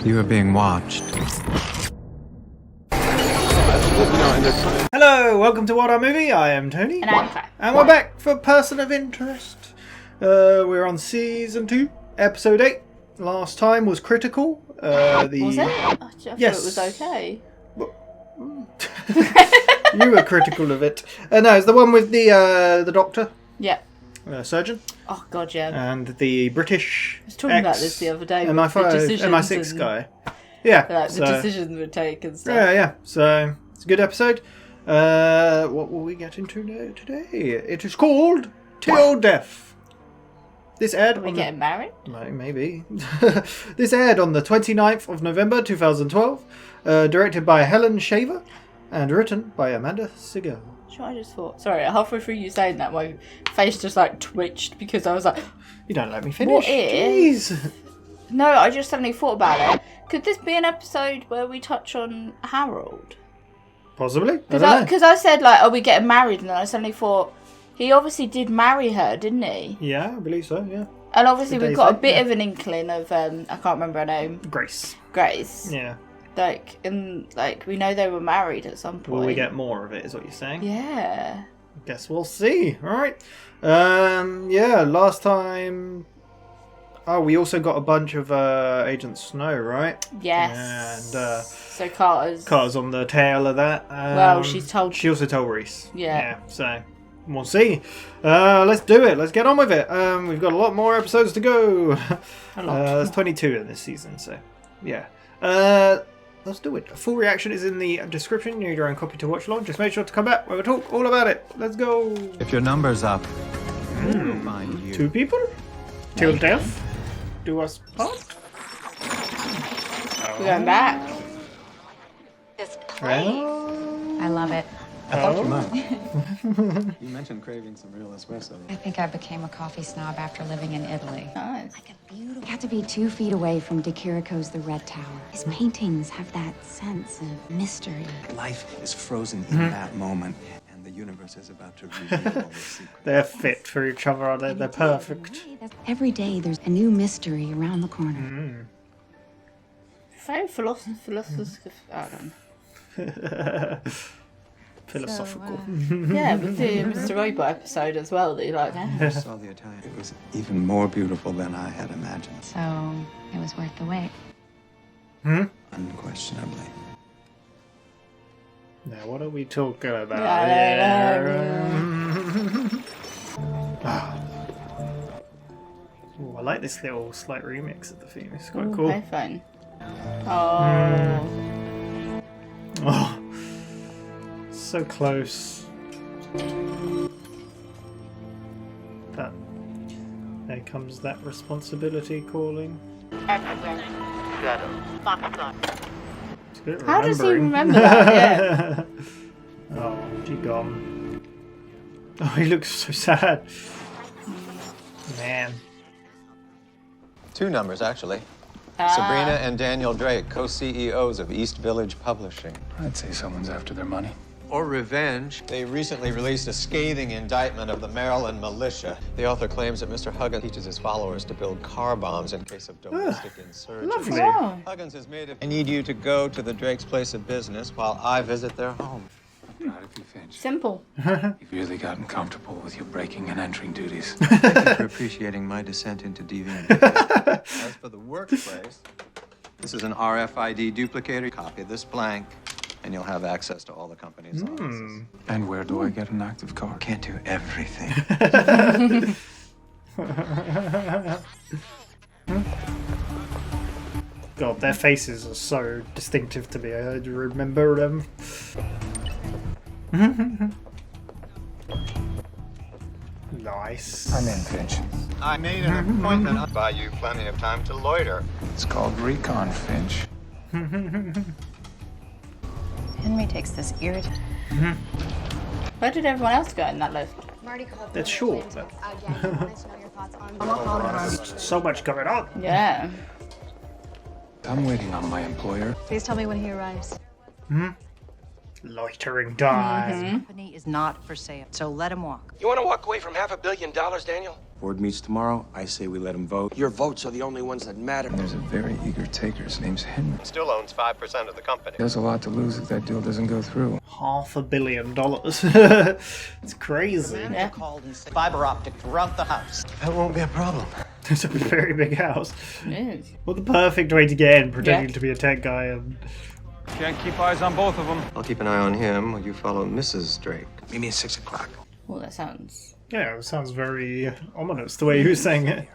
You are being watched. Hello, welcome to WhatAreMovie. I am Tony. And I'm Claire. And we're back for Person of Interest. We're on Season 2, Episode 8. Last time was Critical. Was it? I thought Yes. it was okay. You were critical of it. No, it's the one with the doctor, Yeah. surgeon, Oh, God, yeah. and the British I was talking about this the other day. with MI5, the decisions MI6 and, guy. Yeah. Like, so, the decisions we take and stuff. yeah. So, it's a good episode. What will we get into today? It is called Till Death. This aired Are we on getting married? Maybe. This aired on the 29th of November 2012, directed by Helen Shaver and written by Amanda Segel. Sure, I just thought. Sorry, halfway through you saying that, my face just like twitched because I was like, You don't let me finish. What is? Jeez. no, I just suddenly thought about it. Could this be an episode where we touch on Harold? Possibly. I don't know. Because I said, like, are we getting married? And then I suddenly thought, he obviously did marry her, didn't he? Yeah, I believe so, yeah. And obviously Good we've days got a then, bit yeah. of an inkling of, I can't remember her name, Grace. Grace. Yeah. Like, we know they were married at some point. Will we get more of it, is what you're saying? Yeah. Guess we'll see. Alright. Yeah, last time... Oh, we also got a bunch of Agent Snow, right? Yes. And so Carter's on the tail of that. Well, she's told... She also told Reese. Yeah. So, we'll see. Let's do it. Let's get on with it. We've got a lot more episodes to go. A lot. There's 22 in this season, so yeah. Let's do it. A full reaction is in the description. You need your own copy to watch along. Just make sure to come back where we talk all about it. Let's go. If your number's up, we'll find you. 2 people? Till death? Do us part? We're going back. This place. I love it. I thought you might. You mentioned craving some real espresso. I think I became a coffee snob after living in Italy. Nice. Like a beautiful... I had to be 2 feet away from De Chirico's The Red Tower. His paintings have that sense of mystery. Life is frozen in that moment, and the universe is about to reveal all the secrets. They're fit for each other, aren't they? They're perfect. Every day there's a new mystery around the corner. Very philosophical. I don't know. Philosophical. Yeah, with the Mr. Robot episode as well. That you like. I saw the Italian. It was even more beautiful than I had imagined. So it was worth the wait. Unquestionably. Now, what are we talking about Ooh, I like this little slight remix of the theme. It's quite cool. Very fun. Oh. Oh, so close. That there comes that responsibility calling. It's good at How does he remembering. remember that? Yeah. Oh, she gone. Oh, he looks so sad. Man. 2 numbers, actually. Sabrina and Daniel Drake, co-CEOs of East Village Publishing. I'd say someone's after their money. Or revenge. They recently released a scathing indictment of the Maryland militia. The author claims that Mr. Huggins teaches his followers to build car bombs in case of domestic insurgency. Lovely. Oh. Huggins has made it. I need you to go to the Drake's place of business while I visit their home. I'm proud of you, Finch. Simple. You've really gotten comfortable with your breaking and entering duties. Thank you for appreciating my descent into deviance. As for the workplace, this is an RFID duplicator. Copy this blank, and you'll have access to all the company's offices. And where do I get an active car? Can't do everything. God, their faces are so distinctive to me. I remember them. Nice. I'm in, Finch. I made an appointment. I'll buy you plenty of time to loiter. It's called recon, Finch. Henry takes this irritant. Where did everyone else go in that list? That's short. There's so much going on. Yeah. I'm waiting on my employer. Please tell me when he arrives. Loitering time. Company is not for sale, so let him walk. You want to walk away from $500 million, Daniel? Board meets tomorrow. I say we let him vote. Your votes are the only ones that matter. There's a very eager taker. His name's Henry. Still owns 5% of the company. He has a lot to lose if that deal doesn't go through. $500 million. It's crazy. Yeah. Called and said fiber optic throughout the house. That won't be a problem. It's a very big house. It is. Well, the perfect way to get in, pretending Yeah. to be a tech guy. And Can't keep eyes on both of them. I'll keep an eye on him while you follow Mrs. Drake. Meet me at 6 o'clock. Well, that sounds. yeah, it sounds very ominous the way he was saying it.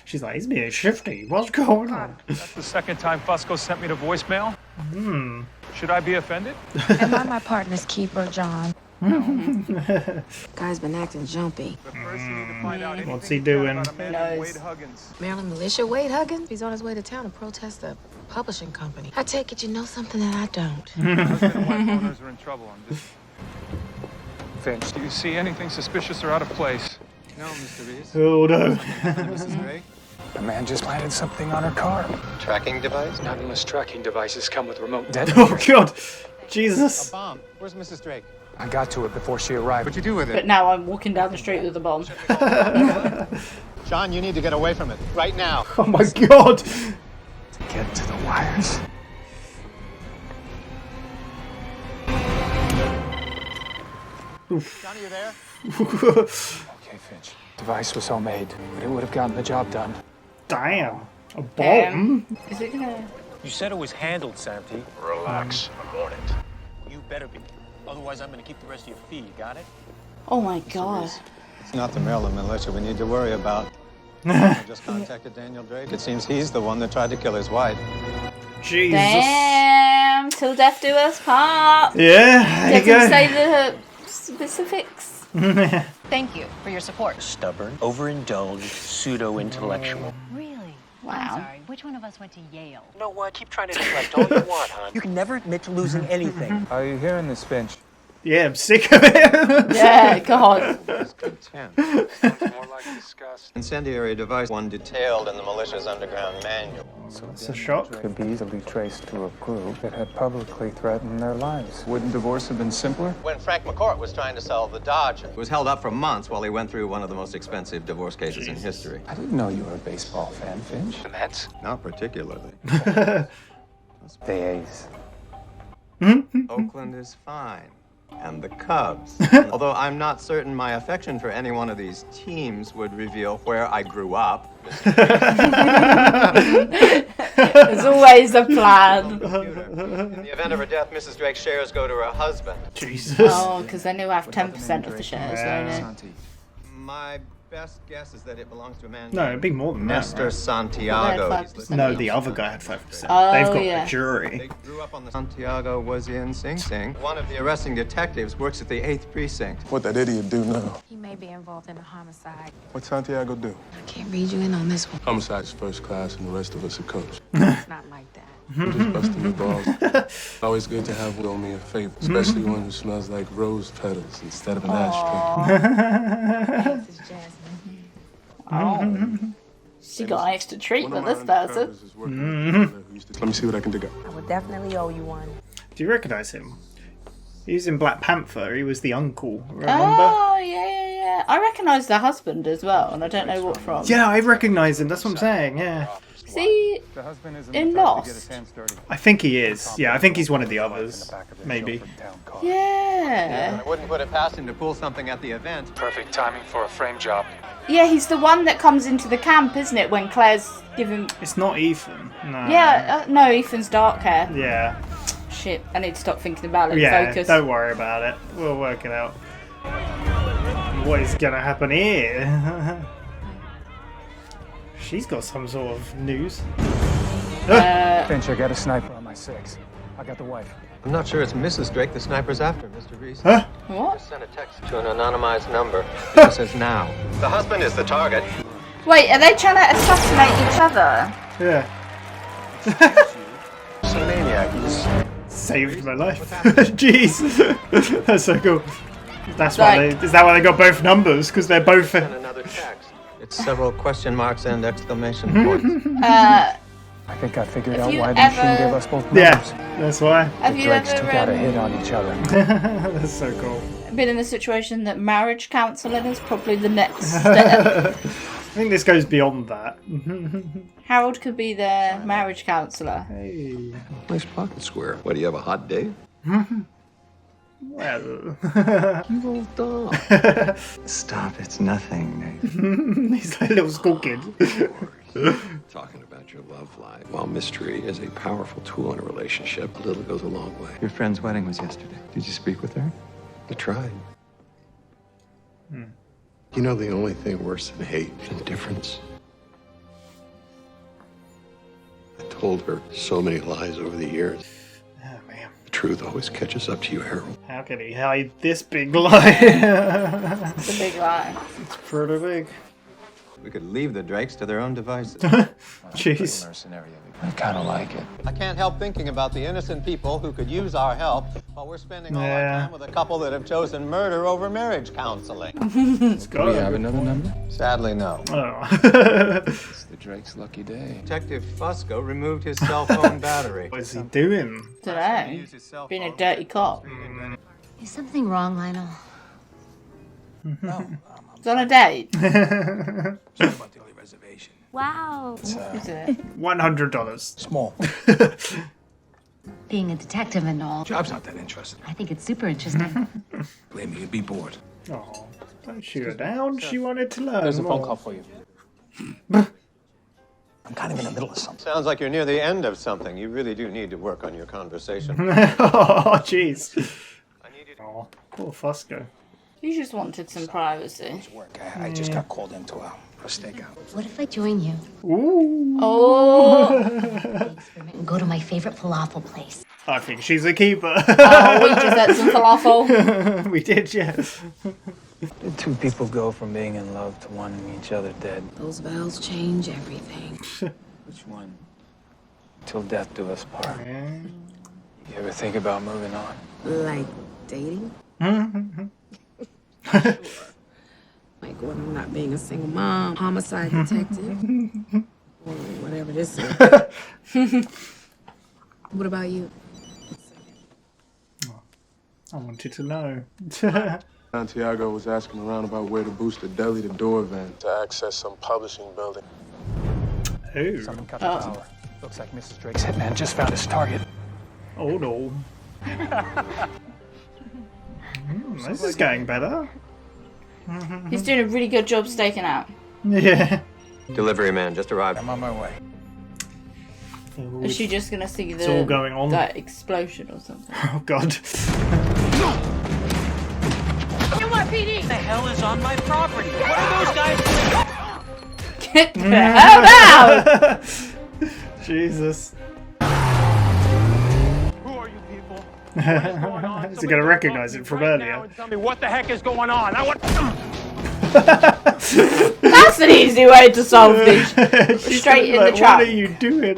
She's like, he's being shifty. What's going on? That's the second time Fusco sent me to voicemail. Should I be offended? Am I my partner's keeper, John? Guy's been acting jumpy. But first you need to find out anything What's he you can doing? about a man Who named knows? Wade Huggins. Maryland militia, Wade Huggins? He's on his way to town to protest the publishing company. I take it you know something that I don't. Husband and wife owners are in trouble. I'm just... Finch, do you see anything suspicious or out of place? No, Mr. Reese. Oh no. Mrs. Drake. A man just planted something on her car. Tracking device? Not unless tracking devices come with remote Oh detonators. god. Jesus. Bomb. Where's Mrs. Drake? I got to it before she arrived. What'd you do with But now I'm walking down the street with a bomb. John, you need to get away from it. Right now. Oh my god. Get to the wires. John, are you there? Okay, Finch. Device was homemade, but it would have gotten the job done. Damn. A bomb? Is it gonna? You said it was handled, Santi. Relax. I'm on it. You better be. Otherwise, I'm gonna keep the rest of your fee. You got it? Oh my god. It's not the Maryland militia we need to worry about. I just contacted Daniel Drake. It seems he's the one that tried to kill his wife. Jesus. Damn. Till death do us part. Yeah, there you Doesn't go. say the specifics. Thank you for your support. Stubborn, overindulged, pseudo-intellectual. Really? Wow. I'm sorry. Which one of us went to Yale? You know what? Keep trying to deflect all you want, hon. You can never admit to losing anything. Are you hearing this, Finch? Yeah, I'm sick of it. Yeah, God. He's content. More like disgust. Incendiary device, one detailed in the militia's underground manual. It's a shock. Could be easily traced to a group that had publicly threatened their lives. Wouldn't divorce have been simpler? When Frank McCourt was trying to sell the Dodge, it was held up for months while he went through one of the most expensive divorce cases in history. I didn't know you were a baseball fan, Finch. The Mets? Not particularly. The A's. Oakland is fine. And the Cubs. Although I'm not certain my affection for any one of these teams would reveal where I grew up. There's always a plan. In the event of her death, Mrs. Drake's shares go to her husband. Jesus. Oh, because then he'll have 10% of the shares, Yeah. won't it? Santi. My best guess is that it belongs to a man No, it'd named be more than that. Nestor Right? Santiago. Well, He's 5%. listed No, on the the other front. guy had 5%. Oh, They've got yeah. the jury. They grew up on the Santiago was in Sing Sing. One of the arresting detectives works at the 8th Precinct. What that idiot do now? He may be involved in a homicide. What Santiago do? I can't read you in on this one. Homicide's first class and the rest of us are coach. It's not like that. I'm just busting the balls. Always good to have one me a favor, especially one who smells like rose petals instead of an ashtray. This is Jasmine. Oh. She got an extra treat for this person. Let me see what I can dig up. I would definitely owe you one. Do you recognise him? He was in Black Panther. He was the uncle. Remember? Oh, yeah. I recognise the husband as well, and I don't know what from. Yeah, I recognise him. That's what I'm saying. Yeah. See, The husband isn't in the type to get his Lost. hands dirty. I think he is. Yeah, I think he's one of the others. Maybe. Yeah. I wouldn't put it past him to pull something at the event. Perfect timing for a frame job. Yeah, he's the one that comes into the camp, isn't it, when Claire's giving... It's not Ethan. No. Yeah, no, Ethan's dark hair. Yeah. Shit, I need to stop thinking about it. Yeah, Focus. don't worry about it. We'll work it out. What is gonna happen here? She's got some sort of news. Finch, I got a sniper on my 6. I got the wife. I'm not sure it's Mrs. Drake the sniper's after, Mr. Reese. Huh? What? Sent a text to an anonymized number. It says now. The husband is the target. Wait, are they trying to assassinate each other? Yeah. He's a maniac. He's Saved my life. Jeez. That's so cool. That's why Like- they. Is that why they got both numbers? Because they're both. sent another text. It's several question marks and exclamation points. I think I figured Have out you why the machine ever- gave us both Yeah, numbers. that's why. Have The you Drakes ever took out a hit on each other. That's so cool. been in the situation that marriage counselling is probably the next step. I think this goes beyond that. Harold could be their marriage counsellor. Hey. Nice pocket square. What, do you have a hot date? Well. You little doll. Stop, it's nothing, Nate. He's like a little school kid. Talking about your love life. While mystery is a powerful tool in a relationship, a little goes a long way. Your friend's wedding was yesterday. Did you speak with her? I tried. You know the only thing worse than hate is indifference. I told her so many lies over the years. Oh, man. The truth always catches up to you, Harold. How can he hide this big lie? It's a big lie. It's pretty big. We could leave the Drakes to their own devices. Jeez. I kind of like it. I can't help thinking about the innocent people who could use our help while we're spending all our time with a couple that have chosen murder over marriage counseling. Do we have another number? Sadly, no. Oh. It's the Drake's lucky day. Detective Fusco removed his cell phone battery. What is he doing? Today, being a dirty cop. Is something wrong, Lionel? He's on a date. Wow. Is it? $100. Small. Being a detective and all. Job's not that interesting. I think it's super interesting. Believe me, you'd be bored. Oh, don't shoot her down. She wanted to learn. There's a phone more. call for you. I'm kind of in the middle of something. Sounds like you're near the end of something. You really do need to work on your conversation. Oh, jeez. Oh, poor Fusco. You just wanted some privacy. Work. I just got called into a stakeout. What if I join you? Ooh. Oh. And go to my favorite falafel place. I think she's a keeper. Oh, we just had some falafel. We did, yeah. Did two people go from being in love to wanting each other dead? Those vows change everything. Which one? Till death do us part. Yeah. You ever think about moving on? Like dating? Sure. Like when I'm not being a single mom, homicide detective, or whatever this is. What about you? I wanted to know. Santiago was asking around about where to boost the deli to door event to access some publishing building. Who? Something cut the power. Looks like Mrs. Drake's hitman just found his target. Oh no. This is going better. He's doing a really good job staking out. Yeah. Delivery man just arrived. I'm on my way. Is she just gonna see It's all going on. that explosion or something? Oh god. NYPD! The hell is on my property? What are those guys doing? Get the hell out! Jesus. Who are you people? Is he going to recognize it from earlier? Tell me what the heck is going on. I want. That's an easy way to solve this. Straight in the trap. What are you doing?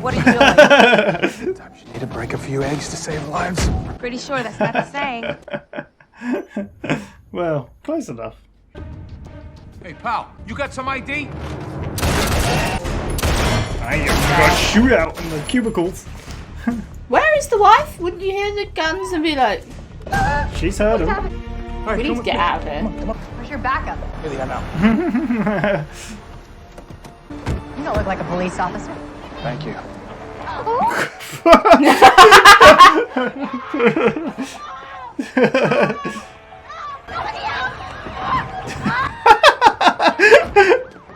What are you doing? Sometimes you need to break a few eggs to save lives. Pretty sure that's not the saying. Well, close enough. Hey, pal, you got some ID? I got a shootout in the cubicles. Where is the wife? Wouldn't you hear the guns and be like, She's heard him. we need to get out of here. Where's your backup? Really, I'm out. You don't look like a police officer. Thank you.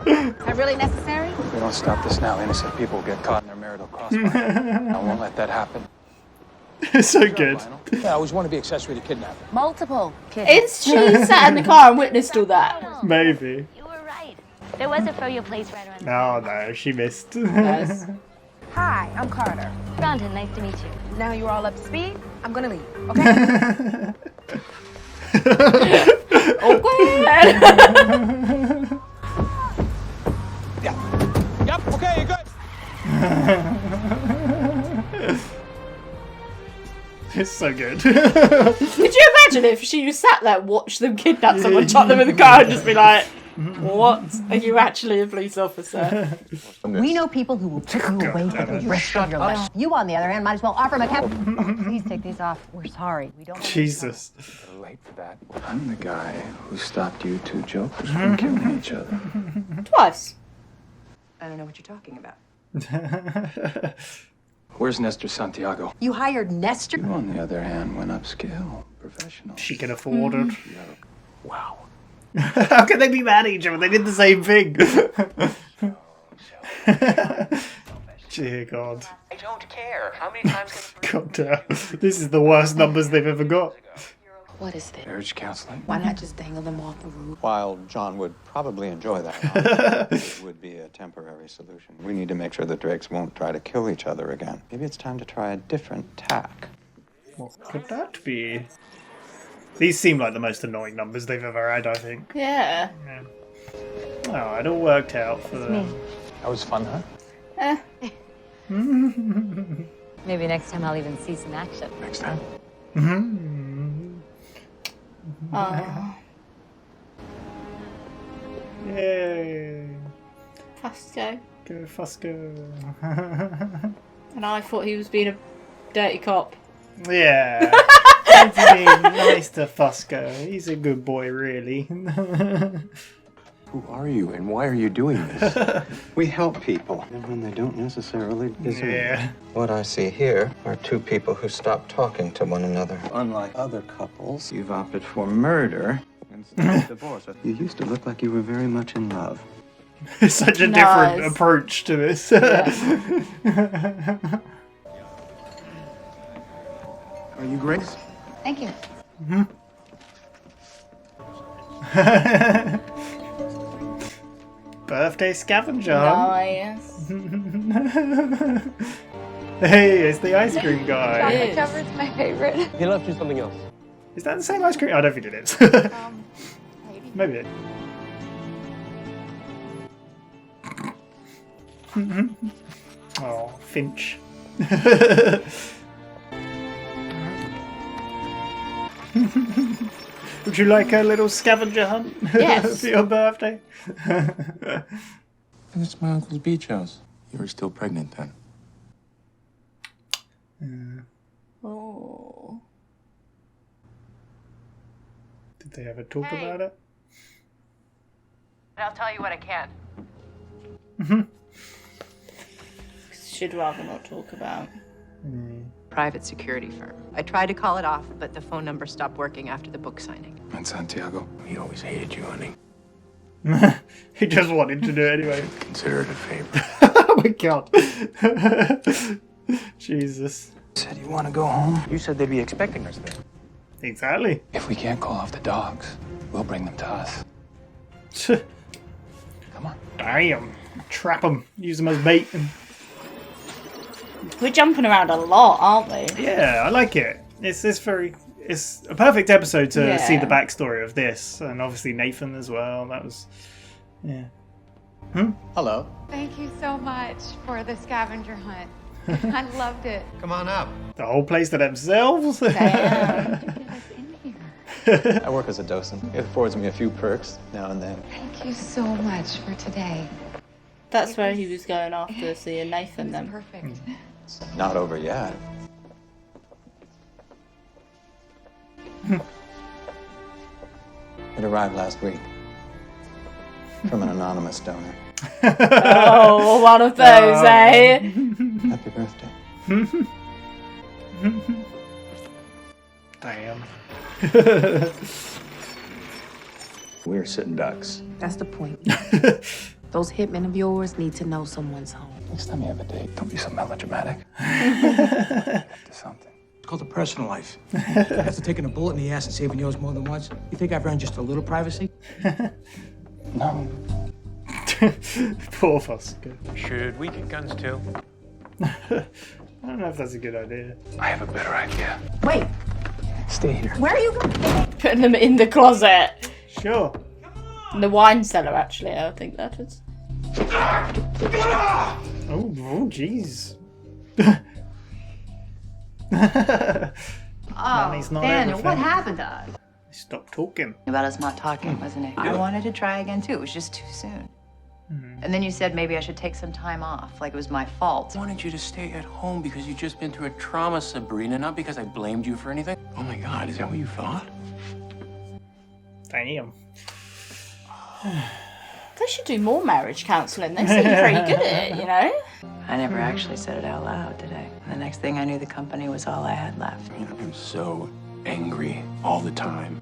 Is that really necessary? If we don't stop this now, innocent people will get caught in their marital crossfire. I won't let that happen. It's so good. Yeah, I always want to be accessory to kidnapping. Multiple kids. Is she sat in the car and witnessed all that? Maybe. You were right. There was a froyo place right around the Oh no, she missed. Nice. Hi, I'm Carter. Rhonda, nice to meet you. Now you're all up to speed. I'm gonna leave, okay? Yep, okay, you're good. It's so good. Could you imagine if she sat there, watched them kidnap someone, chuck them in the car, and just be like, What? Are you actually a police officer? We know people who will put you away for the rest of your life. You, on the other hand, might as well offer them a cap. Please take these off. We're sorry. We don't. Jesus. We're late for that. I'm the guy who stopped you two jokers from killing each other. Twice. I don't know what you're talking about. Where's Nestor Santiago? You hired Nestor? You, on the other hand, went upscale. Professional. She can afford it. Wow. How can they be mad at each other? They did the same thing. Dear God. I don't care. How many times can God damn. This is the worst numbers they've ever got. What is this? Marriage counseling? Why not just dangle them off the roof? While John would probably enjoy that, it would be a temporary solution. We need to make sure the Drakes won't try to kill each other again. Maybe it's time to try a different tack. What could that be? These seem like the most annoying numbers they've ever had, I think. Yeah. Oh, it all worked out for them. That was fun, huh? Maybe next time I'll even see some action. Next time. Oh. Yay. Fusco. Go Fusco. And I thought he was being a dirty cop. Yeah. It's being nice to Fusco. He's a good boy, really. Who are you and why are you doing this? We help people, and when they don't necessarily deserve it. Yeah. What I see here are two people who stopped talking to one another. Unlike other couples, you've opted for murder instead of divorce. You used to look like you were very much in love. It's such a different approach to this. Are you Grace? Thank you. Birthday scavenger hunt. Nice. Hey, it's the ice cream guy. Chocolate covered's my favorite. He left you something else. Is that the same ice cream? I don't think it is. Maybe. Maybe. Oh, Finch. Would you like a little scavenger hunt Yes. for your birthday? It's my uncle's beach house. You were still pregnant then. Oh. Did they ever talk about it? I'll tell you what I can. Should rather not talk about. Private security firm. I tried to call it off, but the phone number stopped working after the book signing. And Santiago, He always hated you, honey. He just wanted to do it anyway. Consider it a favor. Oh my God. Jesus. said you want to go home? You said they'd be expecting us there. Exactly. If we can't call off the dogs, we'll bring them to us. Come on. Damn. Trap them. Use them as bait. We're jumping around a lot, aren't we? Yeah, I like it. It's a perfect episode to see Yeah. the backstory of this, and obviously Nathan as well. That was, yeah. Hello. Thank you so much for the scavenger hunt. I loved it. Come on up. The whole place to themselves. I work as a docent. It affords me a few perks now and then. Thank you so much for today. That's where he was going after seeing Nathan then. Perfect. It's not over yet. It arrived last week from an anonymous donor. Oh, one of those, eh? Happy birthday. Damn. We're sitting ducks. That's the point. Those hitmen of yours need to know someone's home. Next time you have a date, don't be so melodramatic. Up to something. It's called a personal life. After taking a bullet in the ass and saving yours more than once, you think I've earned just a little privacy? No. Poor Fusco. Should we get guns too? I don't know if that's a good idea. I have a better idea. Wait, Stay here. where are you going? Putting them in the closet. Sure. In the wine cellar, actually, I think that is. Oh, jeez. Oh, Money's not Daniel, everything. what happened to us? stopped talking. About us not talking, wasn't it? I wanted to try again too. It was just too soon. And then you said maybe I should take some time off, like it was my fault. I wanted you to stay at home because you'd just been through a trauma, Sabrina, not because I blamed you for anything. Oh my God, is that what you thought? Damn. They should do more marriage counselling. They seem pretty good at it, you know? I never actually said it out loud, did I? And the next thing I knew, the company was all I had left. I'm so angry all the time.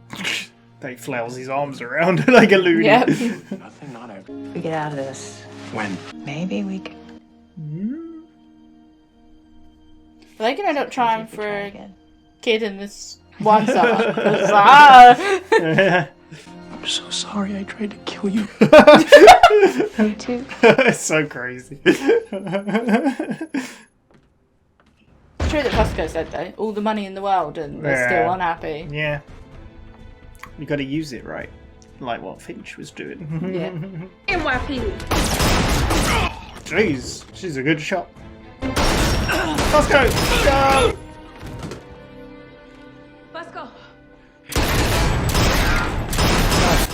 They flails his arms around like a loony. Yep. Nothing, not ever. If we get out of this, When? maybe we can. Are they going to end up trying for a kid in this one summer? I'm so sorry I tried to kill you. Me too. It's so crazy. It's true that Fusco said, though, all the money in the world and they're still unhappy. Yeah. You got to use it right. Like what Finch was doing. Yeah. NYPD. Jeez, she's a good shot. Let's go! Go! Let's go.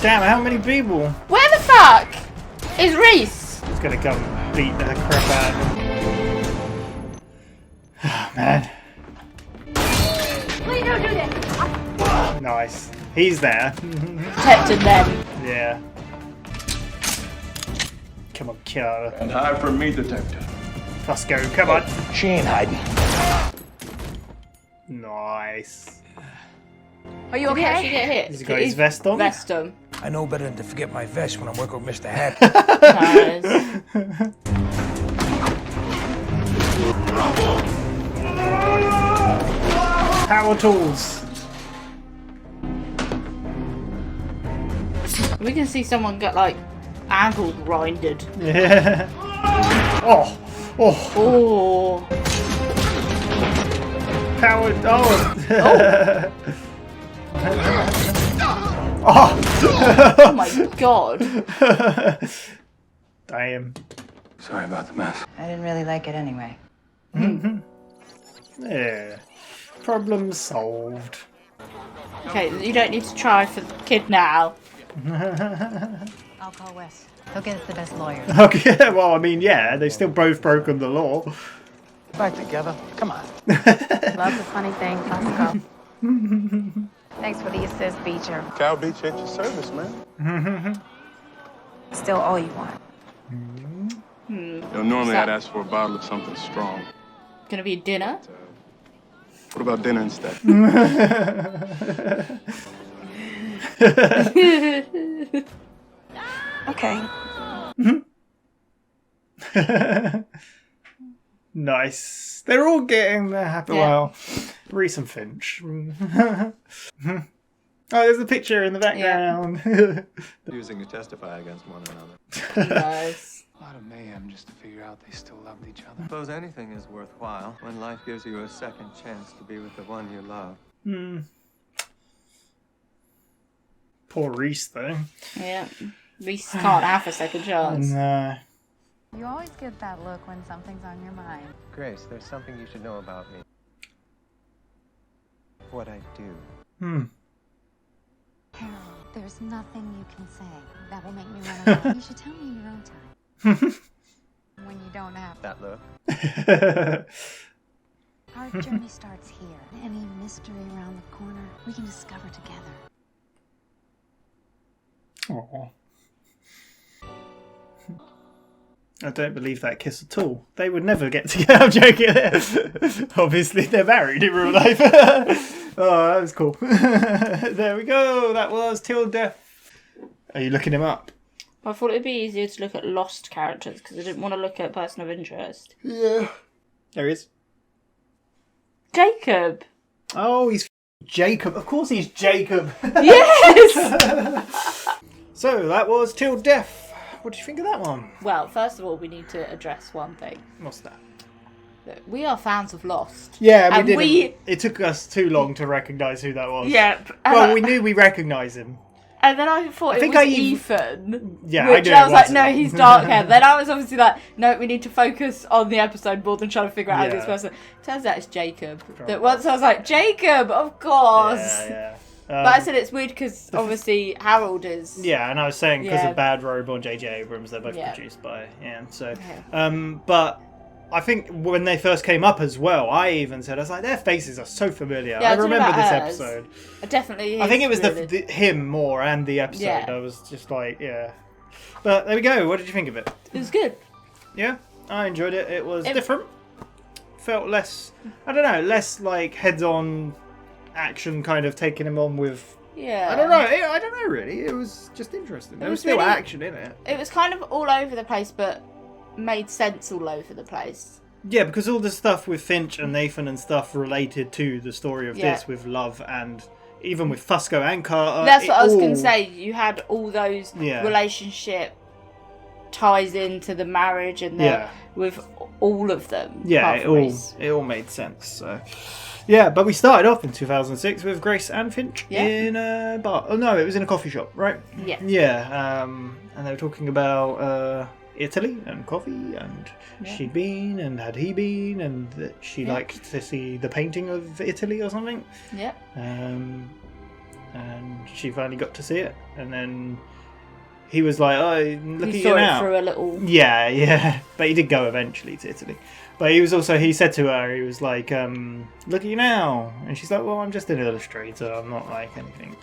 Damn, how many people? Where the fuck is Reese? He's gonna come beat the crap out of him. Oh, man. Please don't do this. Nice. He's there. Protecting them. Yeah. Come on, kill her. And hide from me, detective. Let's go, come on. She ain't hiding. Nice. Are you Did he actually okay? get hit? Has he got his vest on? Vest on. I know better than to forget my vest when I'm working with Mr. Hat. Nice. Power tools. We can see someone get like ankle grinded. Yeah. Oh. Oh. Oh. Power. Oh. Oh. Oh. Oh my god. Damn. Sorry about the mess. I didn't really like it anyway. Yeah. Problem solved. Okay, you don't need to try for the kid now. I'll call Wes. He'll get us the best lawyer. Okay, well, I mean, yeah, they've still both broken the law. Back together. Come on. Love's a funny thing. Let's go. Thanks for the assist, Beecher. Cal Beach at your service, man. Still all you want. Normally I'd ask for a bottle of something strong. Gonna be dinner? What about dinner instead? Okay. Nice. They're all getting their happy. Well, Reese and Finch. Oh, there's a picture in the background. Using to testify against one another. Nice. A lot of mayhem just to figure out they still loved each other. Suppose anything is worthwhile when life gives you a second chance to be with the one you love. Poor Reese, though. Yeah. Reese can't have a second chance. No. You always get that look when something's on your mind. Grace, there's something you should know about me. What I do. Harold, there's nothing you can say that will make me run away. You should tell me in your own time. When you don't have That look. Our journey starts here. Any mystery around the corner, we can discover together. Aww. I don't believe that kiss at all. They would never get together. I'm joking. Obviously, they're married in real life. Oh, that was cool. There we go. That was Till Death. Are you looking him up? I thought it'd be easier to look at lost characters because I didn't want to look at person of interest. Yeah. There he is. Jacob. Oh, he's Jacob. Of course he's Jacob. Yes! So, that was Till Death. What do you think of that one? Well, first of all, we need to address one thing. What's that? We are fans of Lost. Yeah, and we didn't. It took us too long to recognise who that was. Yep. Well, we knew we recognised him. And then I thought it was Ethan. Yeah, which I was like, no, he's dark hair. Then I was obviously like, no, we need to focus on the episode more than trying to figure out who this person. Turns out it's Jacob. That once I was like, Jacob, of course. Yeah. But I said it's weird because obviously Harold is. Yeah, and I was saying because Yeah. of Bad Robot and J.J. Abrams, they're both Yeah. produced by So, Okay. but I think when they first came up as well, I even said, I was like, their faces are so familiar. Yeah, I I don't know remember about this hers. episode. Definitely. I think it was really. the him more and the episode. Yeah. I was just like, yeah. But there we go. What did you think of it? It was good. Yeah, I enjoyed it. It was different. Felt less, I don't know, less like heads-on action, kind of taking him on with. Yeah. I don't know. I don't know really. It was just interesting. There was still really- action in it. It was kind of all over the place, but made sense all over the place. Yeah, because all the stuff with Finch and Nathan and stuff related to the story of Yeah. this with Love and even with Fusco and Carter. That's it what I was going all- to say. You had all those Yeah. relationship ties into the marriage and with all of them. Yeah, apart from Reese. it all made sense. So, yeah, but we started off in 2006 with Grace and Finch Yeah. in a bar. Oh no, it was in a coffee shop, right? Yeah. Yeah, and they were talking about Italy and coffee, and Yeah. she'd been, and had he been, and that she Yeah. liked to see the painting of Italy or something. Yeah. And she finally got to see it, and then he was like, "Oh, look He at saw you it now." through a little. Yeah, but he did go eventually to Italy. But he was also, he said to her, he was like, "Look at you now," and she's like, "Well, I'm just an illustrator. I'm not like anything."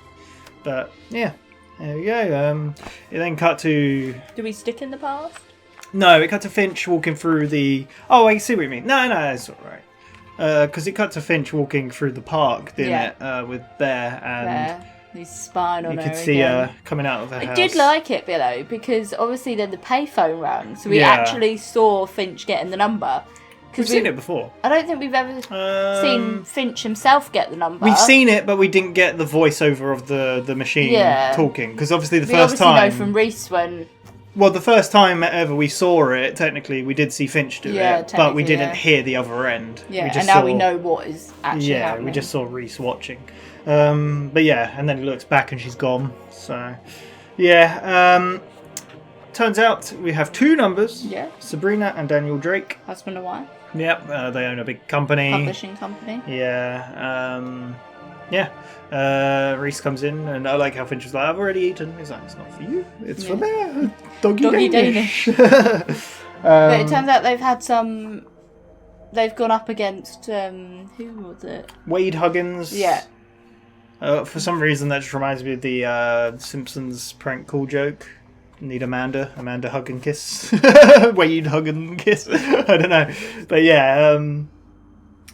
But yeah, there we go. It then cut to. Do we stick in the past? No, it cut to Finch walking through the. Oh, I see what you mean. No, it's all right. Because it cut to Finch walking through the park, didn't Yeah. it? With Bear and. There. He's spying on You her could see again. her coming out of her I house. did like it, Billow, because obviously then the payphone rang, so we Yeah. actually saw Finch getting the number. We've seen it before. I don't think we've ever seen Finch himself get the number. We've seen it, but we didn't get the voiceover of the machine Yeah. talking. Because obviously the we first obviously time. know from Reese when. Well, the first time ever we saw it, technically, we did see Finch do Yeah, it, but we technically, didn't yeah. hear the other end. Yeah, we and just now saw, we know what is actually happening. we just saw Reese watching. But yeah, and then he looks back and she's gone. So, yeah. Turns out we have two numbers. Yeah. Sabrina and Daniel Drake. Husband and wife. Yep, they own a big company. Publishing company. Yeah. Reese comes in, and I like how Finch is like, "I've already eaten." He's like, "It's not for you. It's for me." Doggy Danish. But it turns out they've had some. They've gone up against who was it? Wade Huggins. Yeah. For some reason, that just reminds me of the Simpsons prank call joke. Need Amanda hug and kiss. Wade hug and kiss. I don't know, but yeah.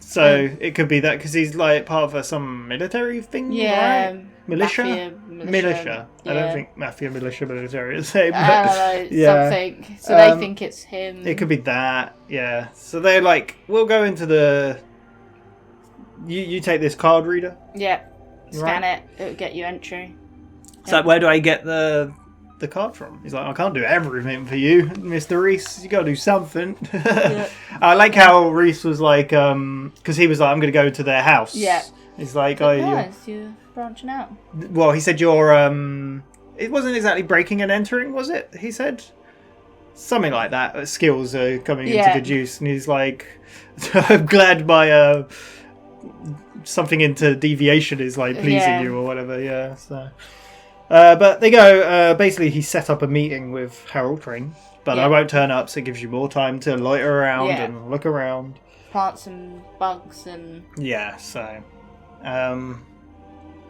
So it could be that because he's like part of some military thing, Yeah, right? Militia. militia. I don't Yeah. think mafia, militia, military are the same. I but- don't know, yeah. something. So they think it's him. It could be that, yeah. So they're like, we'll go into the. You take this card reader. Yeah. Scan Right. it. It'll get you entry. It's like, where do I get the card from? He's like, I can't do everything for you, Mr. Reese. You got to do something. I like how Reese was like, because he was like, I'm going to go to their house. Yeah. He's like, oh, Nice, you're branching out. well, he said you're. It wasn't exactly breaking and entering, was it? He said something like that. Skills are coming into good use, and he's like, I'm glad my something into deviation is like pleasing you or whatever. Yeah. So. But they go, basically he set up a meeting with Harold Crane, but I won't turn up, so it gives you more time to loiter around and look around. Plants and bugs and... Yeah, so...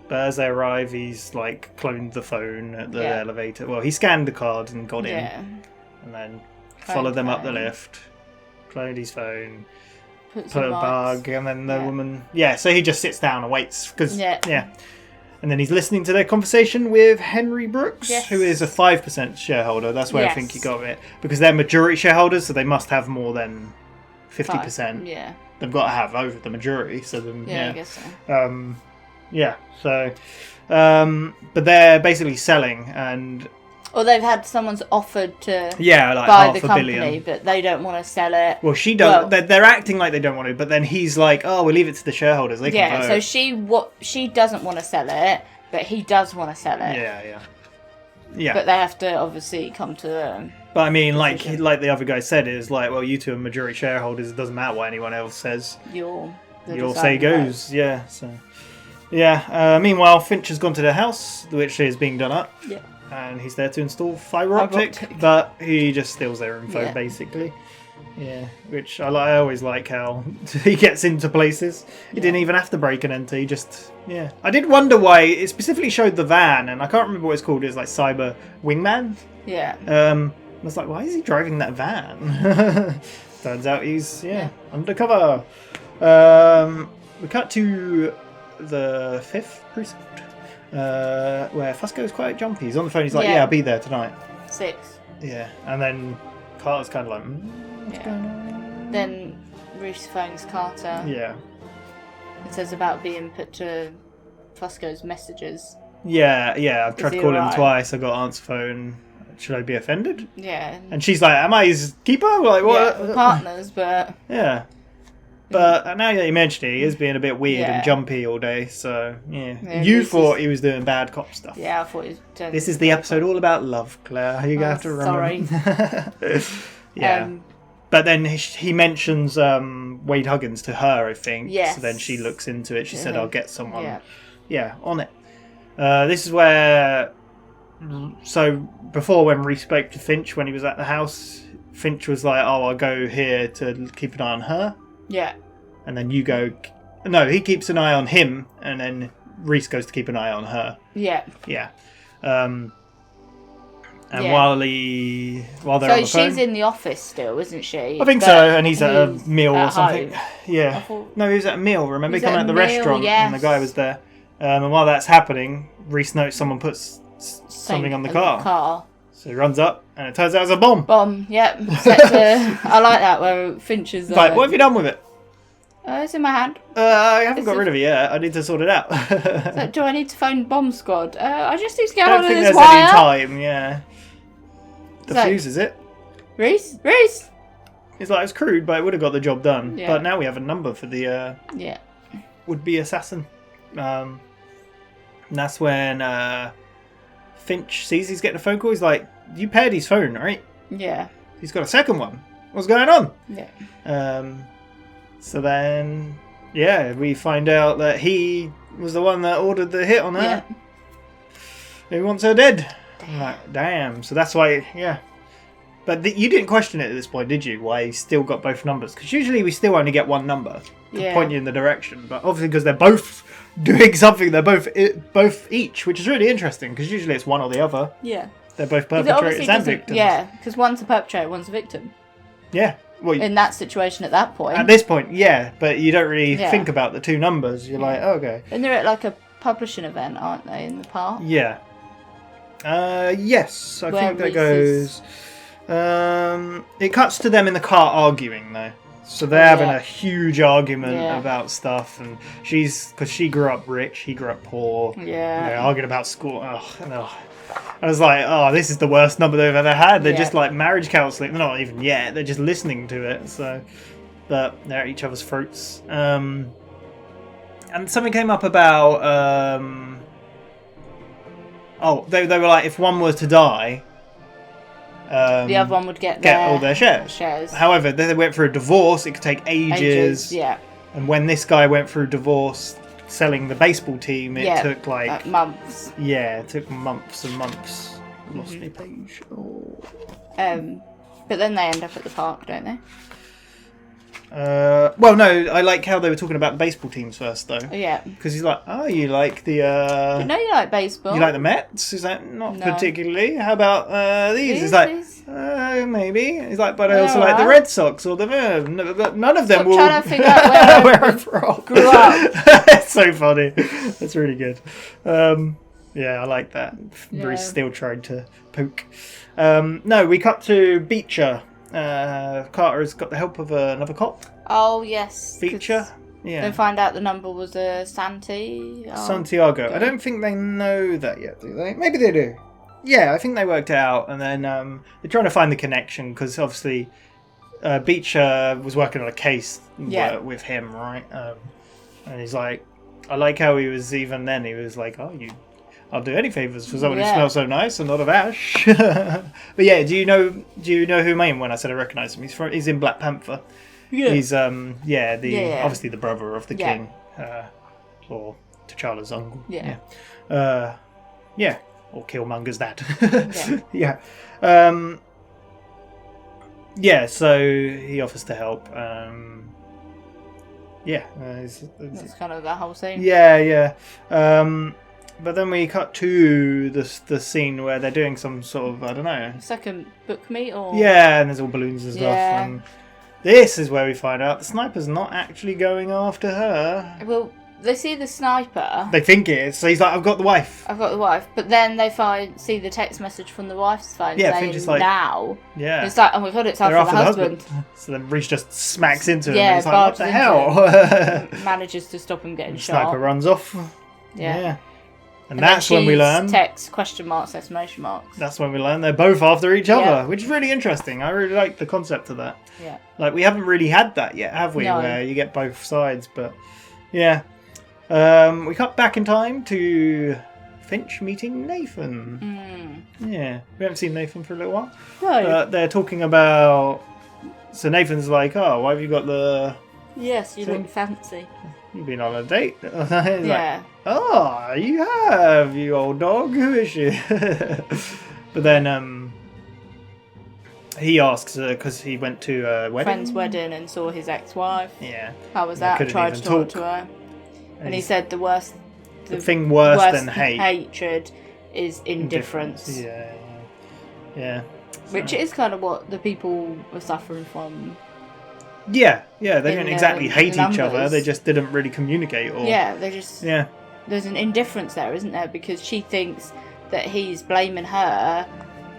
but as they arrive, he's like cloned the phone at the elevator. Well, he scanned the card and got in. And then followed them up the lift, cloned his phone, put a bug, and then the woman... Yeah, so he just sits down and waits, because... Yeah. And then he's listening to their conversation with Henry Brooks, who is a 5% shareholder. That's where I think he got it. Because they're majority shareholders, so they must have more than 50%. Yeah. They've got to have over the majority. So then, I guess so. But they're basically selling, and... Or they've had someone's offered to like buy half the a company, billion. but they don't want to sell it. Well, she does. They're acting like they don't want to, but then he's like, "Oh, we'll leave it to the shareholders. They can vote." So she doesn't want to sell it, but he does want to sell it. Yeah. But they have to obviously come to. But I mean, like the other guy said, is like, well, you two are majority shareholders. It doesn't matter what anyone else says. Your say goes. Yeah. So, Yeah. Meanwhile, Finch has gone to their house, which is being done up. Yeah. And he's there to install fibre optic, but he just steals their info, basically. Yeah, which I always like how he gets into places. He didn't even have to break and enter, he just... Yeah. I did wonder why it specifically showed the van, and I can't remember what it's called. It's like Cyber Wingman. Yeah. I was like, why is he driving that van? Turns out he's, undercover. We cut to the 5th precinct. Where Fusco's quite jumpy. He's on the phone. He's like, "Yeah, I'll be there tonight." 6. Yeah, and then Carter's kind of like, "What's going on?" Then Reese phones Carter. Yeah. It says about being put to Fusco's messages. Yeah. I've tried he calling him alright? twice. I got answer phone. Should I be offended? Yeah. And she's like, "Am I his keeper?" Like, what? Yeah, we're partners, but Yeah. But now that you mention it, he is being a bit weird Yeah. and jumpy all day. So Yeah, you this thought is- he was doing bad cop stuff. yeah, I thought he was doing... This is the episode all about love, Claire. You have to remember. Sorry. Yeah. But then he mentions Wade Huggins to her, I think. Yes. So then she looks into it. She said, Mhm. I'll get someone Yeah. on it. This is where... So before when Reese spoke to Finch when he was at the house, Finch was like, oh, I'll go here to keep an eye on her. Yeah. And then you go... No, he keeps an eye on him, and then Reese goes to keep an eye on her. Yeah. Yeah. And Yeah. while they're on the So phone... she's in the office still, isn't she? I think But so, and he's at a he's meal or at something. home. Yeah. I thought- No, he was at a meal, remember? He He was came at out of the a meal, restaurant, and the yes. guy was there. And while that's happening, Reese notes someone puts something on the car. So he runs up, and it turns out it's a bomb. Bomb, yep. I like that, where Finch is... Like, what have you done with it? It's in my hand. I haven't got rid of it yet. I need to sort it out. So, do I need to phone bomb squad? I just need to get I hold don't of think this there's wire. any time, yeah. The So- fuse, is it? Reese? It's like, it's crude, but it would have got the job done. Yeah. But now we have a number for the Yeah. would-be assassin. And that's when Finch sees he's getting a phone call. He's like, you paired his phone, right? Yeah. He's got a second one. What's going on? Yeah. So then, we find out that he was the one that ordered the hit on her. Yeah. He wants her dead. I'm like, damn. So that's why, But you didn't question it at this point, did you? Why he still got both numbers? Because usually we still only get one number to point you in the direction. But obviously because they're both doing something, they're both each, which is really interesting. Because usually it's one or the other. Yeah. They're both 'Cause it obviously perpetrators and doesn't- victims. Yeah, because one's a perpetrator, one's a victim. Yeah. Well, In that situation at that point. at this point, but you don't really Yeah. think about the two numbers. You're like, okay. And they're at like a publishing event, aren't they, in the park? Yeah. Yes, I Where think that Reese goes. It cuts to them in the car arguing though. So they're having a huge argument about stuff, and because she grew up rich, he grew up poor. Yeah. They're arguing about school. I was like, oh, this is the worst number they've ever had. They're just like marriage counselling. They're not even yet. They're just listening to it. So, but they're at each other's throats. And something came up about. They were like, if one was to die, the other one would get all their shares. However, they went through a divorce. It could take ages. Yeah. And when this guy went through divorce, selling the baseball team, it took like months. Yeah, it took months and months. Lost me page. Oh. But then they end up at the park, don't they? Well, no, I like how they were talking about the baseball teams first, though. Yeah. Because he's like, oh, you like the... You know you like baseball. You like the Mets? He's like, not No. particularly. How about these? He's These? like, maybe. He's like, but I They're also like the alright. Red Sox or the... none of them Stop will... trying to figure out where I'm from. grew up. It's so funny. That's really good. Yeah, I like that. Bruce still tried to poke. No, we cut to Beecher. Carter has got the help of another cop. Oh, yes. Beecher? Yeah. They find out the number was Santiago. I don't think they know that yet, do they? Maybe they do. Yeah, I think they worked it out, and then they're trying to find the connection, because obviously Beecher was working on a case with him, right? And he's like, I like how he was, even then, he was like, I'll do any favours for someone who smells so nice and not of ash. But yeah, do you know who I mean when I said I recognise him? He's in Black Panther. Yeah. He's obviously the brother of the king, or T'Challa's uncle. Yeah. Yeah. Or Killmonger's dad. Yeah. Yeah. Yeah, so he offers to help. That's kind of that whole scene. Yeah. But then we cut to the scene where they're doing some sort of, I don't know. Second book meet or... Yeah, and there's all balloons and stuff. Yeah. And this is where we find out the sniper's not actually going after her. Well, they see the sniper. They think it is. So he's like, I've got the wife. I've got the wife. But then they see the text message from the wife's phone Yeah, saying Finch is like, now. Yeah. It's like, oh my god, it's after the husband. So then Reese just smacks into him. Yeah, And he's like, what the hell? Manages to stop him getting The shot. sniper runs off. Yeah. And that's when we learn. Text, question marks, exclamation marks. That's when we learn they're both after each other, Yeah. which is really interesting. I really like the concept of that. Yeah. Like, we haven't really had that yet, have we? No. Where you get both sides, but yeah. We cut back in time to Finch meeting Nathan. Yeah. We haven't seen Nathan for a little while. No. They're talking about... So Nathan's like, oh, why have you got the... Yes, you thing? look fancy. You've been on a date. He's Yeah. like, oh, you have, you old dog. Who is she? But then he asks because he went to a wedding. Friend's wedding and saw his ex-wife. Yeah. How was They that? couldn't Tried even to talk talk. to her. And he he's- said the worst... The thing worse than hate. Hatred is indifference. Yeah. Which is kind of what the people were suffering from. Yeah, they In didn't exactly the hate each other. numbers. They just didn't really communicate. Or They just... Yeah. There's an indifference there, isn't there? Because she thinks that he's blaming her,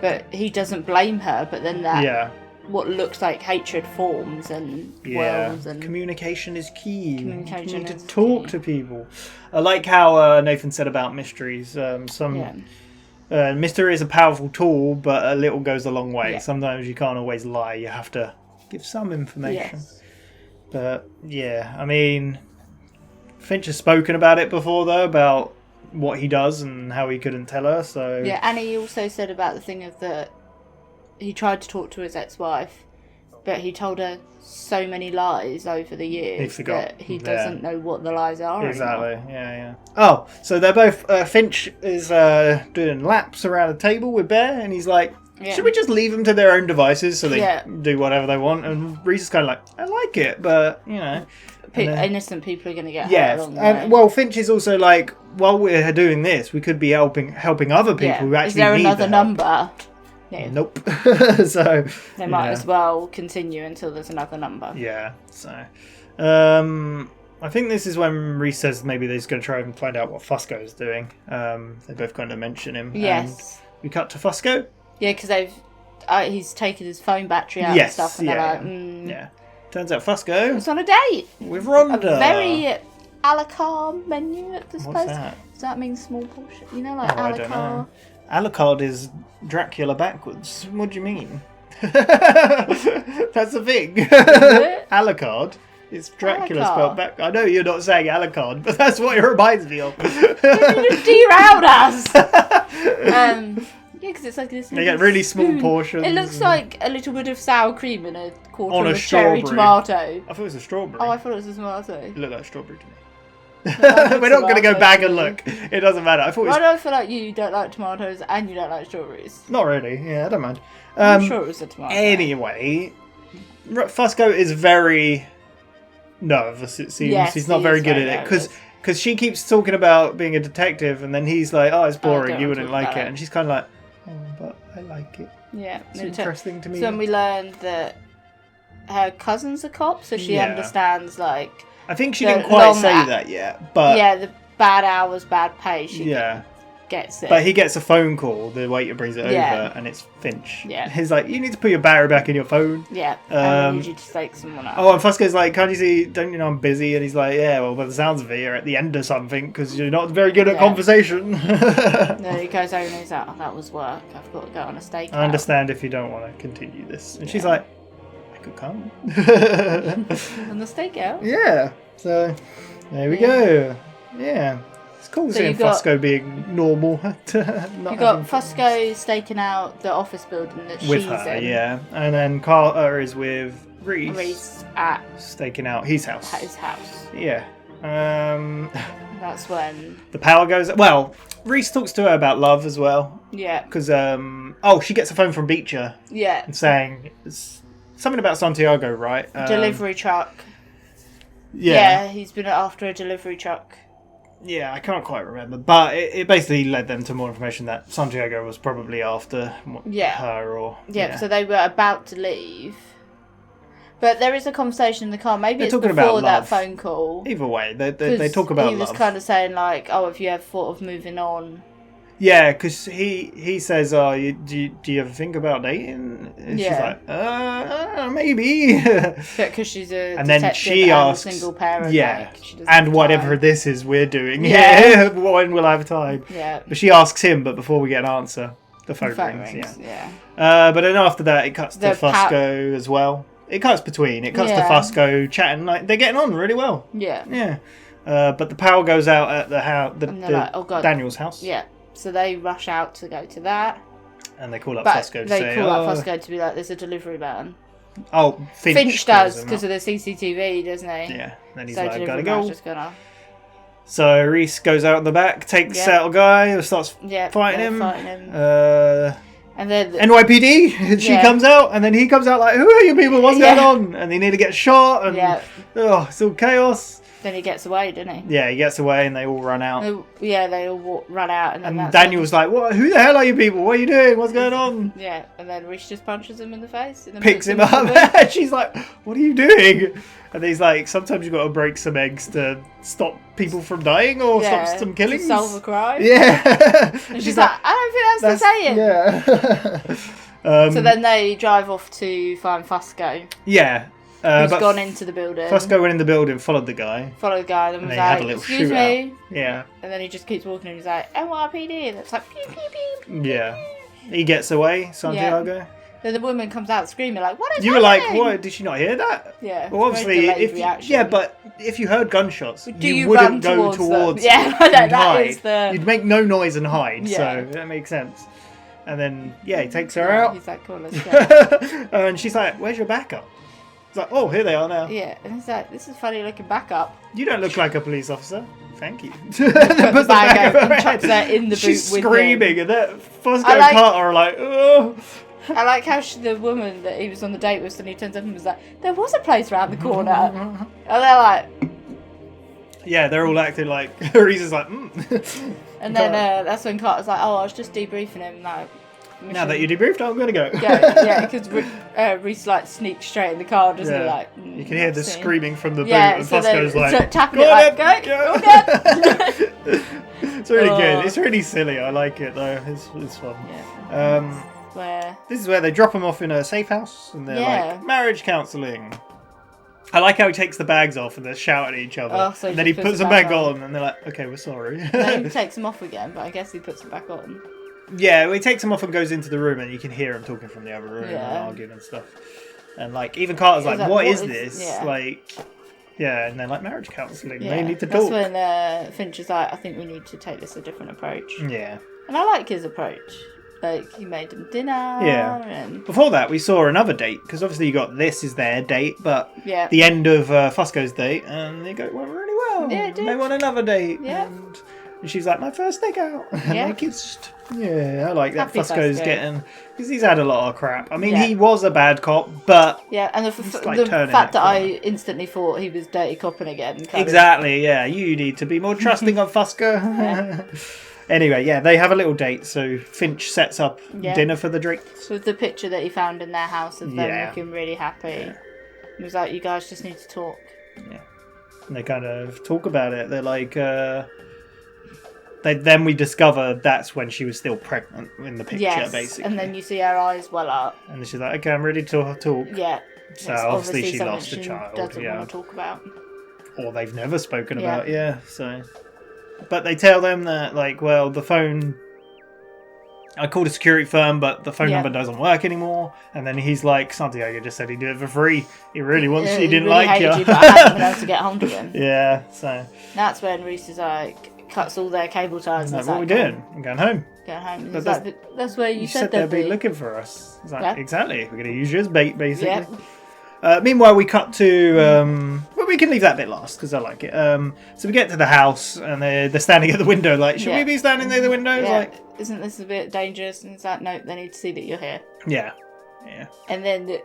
but he doesn't blame her. But then that what looks like hatred forms and wells. And communication is key. Communication You need is to talk to people. I like how Nathan said about mysteries. Mystery is a powerful tool, but a little goes a long way. Yeah. Sometimes you can't always lie. You have to give some information. Yes. But yeah, I mean, Finch has spoken about it before, though, about what he does and how he couldn't tell her. So Yeah, and he also said about the thing of that he tried to talk to his ex-wife, but he told her so many lies over the years He forgot. that he doesn't know what the lies are Exactly. anymore. Yeah. Oh, so they're both. Finch is doing laps around a table with Bear, and he's like, Yeah. "Should we just leave them to their own devices so they Yeah. do whatever they want?" And Reese is kind of like, "I like it, but you know." And then- Innocent people are going to get hurt Yeah, along the way. and well, Finch is also like, while we're doing this, we could be helping other people who actually Is there need another the help. number? No. Nope. So They might yeah. as well continue until there's another number. Yeah. So, I think this is when Reese says maybe they're just going to try and find out what Fusco is doing. They both kind of mention him. Yes. And we cut to Fusco. Yeah, because he's taken his phone battery out Yes, and stuff, and yeah. they're like, Yeah. Turns out Fusco it's on a date with Rhonda. A very a la carte menu at this What's place. that? Does that mean small portion? You know, like Oh, a I la don't carte. know. Alucard is Dracula backwards. What do you mean? That's the thing. Alucard is Dracula Alucard. spelled back. I know you're not saying Alucard, but that's what it reminds me of. You just derailed us. Yeah, because it's like this. They get really small spoon. portions. It looks like a little bit of sour cream in a quarter On a of a cherry strawberry. tomato. I thought it was a strawberry. Oh, I thought it was a tomato. It looked like strawberry to me. No, We're not going to go tomato back to and me. look. It doesn't matter. I thought it Why was do I feel like you don't like tomatoes and you don't like strawberries? not really. Yeah, I don't mind. I'm sure it was a tomato. Anyway, Fusco is very nervous. It seems Yes, he's not he very is good very at it because she keeps talking about being a detective, and then he's like, "Oh, it's boring. don't You want to wouldn't talk like about it," it. and she's kind of like, "Oh, but I like it." Yeah, It's it's interesting to me. So then we learned that her cousin's a cop, so she Yeah. understands like. I think she the didn't quite long say hou- that yet, but yeah, the bad hours, bad pay. She yeah. gets it. But he gets a phone call. The waiter brings it Yeah. over, and it's Finch. Yeah. He's like, "You need to put your battery back in your phone." Yeah, and I need you to take someone out. Oh, and Fusco's like, "Can't you see? Don't you know I'm busy?" And he's like, "Yeah, well, by the sounds of it, you're at the end of something because you're not very good at Yeah. conversation." No, he goes over and he's like, "Oh, that was work. I've got to go on a stakeout." I understand if you don't want to continue this. And she's Yeah. like, "I could come." On the stakeout. Yeah. So there we go. Yeah. It's cool So seeing you got- Fusco being normal. Not You got Fusco staking out the office building that with she's her, in. yeah. And then Carter is with Reese Reese at staking out his house. his house. Yeah. That's when the power goes. Well, Reese talks to her about love as well. Yeah. Because she gets a phone from Beecher. Yeah. Saying something about Santiago, right? Delivery truck. Yeah. He's been after a delivery truck. Yeah, I can't quite remember, but it basically led them to more information that Santiago was probably after her or... Yeah, so they were about to leave. But there is a conversation in the car. Maybe They're it's talking before about that love. phone call. Either way, they talk about love. He was kind of saying like, oh, if you have thought of moving on. Yeah, because he says, do you ever think about dating? And she's like, maybe. Because she's a and then she asks, a single parent. Yeah, like, she doesn't and have whatever time. this is we're doing. Yeah. When will I have time? Yeah. But she asks him, but before we get an answer, the phone rings. Yeah. But then after that, it cuts to Fusco as well. It cuts between. It cuts to Fusco chatting. Like, they're getting on really well. Yeah. Yeah. But the power goes out at the house, like, oh God. Daniel's house. Yeah. So they rush out to go to that. And they call up Fusco to say... They call up Fusco to be like, there's a delivery man. Oh, Finch does, because of the CCTV, doesn't he? Yeah. Then he's so like, gotta go. Just gonna... So Reese goes out in the back, takes out a guy, who starts fighting him. And then NYPD, she comes out, and then he comes out like, who are you people? What's going on? And they nearly get shot, and it's all chaos. Then he gets away, doesn't he? Yeah, he gets away, and they all run out. They all run out. And Daniel's like, "What? Who the hell are you people? What are you doing? What's going on?" Yeah, and then Reese just punches him in the face. And then picks him up, and she's like, "What are you doing?" And he's like, "Sometimes you've got to break some eggs to stop people from dying or stop some killings. To solve a crime." Yeah. And she's like, "I don't think that's the saying." Yeah. So then they drive off to find Fusco. Yeah. Who's gone into the building. Fusco went in the building, followed the guy. And was had a like, little excuse me. Shootout. Yeah. And then he just keeps walking and he's like, NYPD. And it's like, pew, pew, pew. Yeah. He gets away, Santiago. Yeah. Then the woman comes out screaming like, what is You were happening? like, what? Did she not hear that? Yeah. Well, obviously, but if you heard gunshots, you wouldn't go towards them? Yeah, I know, and hide. that is You'd make no noise and hide, Yeah. so that makes sense. And then, he takes her out. He's like, cool, let's go. And she's like, where's your backup? It's like, oh, here they are now. Yeah, and he's like, this is funny looking backup. You don't look like a police officer. Thank you. Puts the bag over and chucks her in the boot She's with screaming, him. and that Fusco and Carter are like, oh. I like how the woman that he was on the date with suddenly turns up and was like, there was a place around the corner. And they're like... Yeah, they're all acting like... Reese is like, And then that's when Carter's like, oh, I was just debriefing him. Like, now that you debriefed, I'm going to go. Yeah, because Reese like sneaks straight in the car, doesn't he? Like, you can hear the screaming from the boot, and and Fusco's like, tapping it like, go. It's really good. It's really silly. I like it though. It's fun. Yeah. This is where they drop him off in a safe house, and they're like, marriage counselling. I like how he takes the bags off and they're shouting at each other. So and then he puts them back on, and they're like, okay, we're sorry. Then he takes them off again, but I guess he puts them back on. Yeah, well, he takes them off and goes into the room, and you can hear him talking from the other room and arguing and stuff. And like, even Carter's like, what is this? Yeah. Like, yeah, and they're like, marriage counselling. Yeah. They need to talk. That's when Finch is like, I think we need to take this a different approach. Yeah. And I like his approach. Like, he made them dinner. Yeah. And... Before that, we saw another date, because obviously you got this is their date, but the end of Fusco's date, and they go, went really well. Yeah, it did. They want another date. Yeah. And she's like, my first day out. And Yeah. they kissed. Yeah, I like that. Happy Fusco's Fusco. getting... Because he's had a lot of crap. I mean, he was a bad cop, but... Yeah, and the turning fact it that I instantly thought he was dirty copping again. Exactly, yeah. You need to be more trusting of Fusco. Anyway, yeah, they have a little date, so Finch sets up dinner for the drinks. With the picture that he found in their house of them looking really happy. Yeah. He was like, you guys just need to talk. Yeah. And they kind of talk about it. They're like... Then we discover that's when she was still pregnant in the picture, basically. And then you see her eyes well up. And she's like, okay, I'm ready to talk. Yeah. So it's obviously she something lost a child. Doesn't want to talk about. Or they've never spoken about, so... But they tell them that, like, well, the phone... I called a security firm, but the phone number doesn't work anymore. And then he's like, Santiago just said he'd do it for free. He really wants you. He didn't really like hated you. But I haven't been able to get hold of him. Yeah, so... That's when Reese is like, cuts all their cable ties. Like, what are we doing? I'm going home. Going home. But That's where you said they'd they'd be looking for us. It's like, Yeah. exactly. We're going to use you as bait, basically. Meanwhile, we cut to... we can leave that bit last because I like it. So we get to the house and they're standing at the window like, should we be standing near the window? Yeah. Like, isn't this a bit dangerous? And it's like, no, they need to see that you're here. Yeah. And then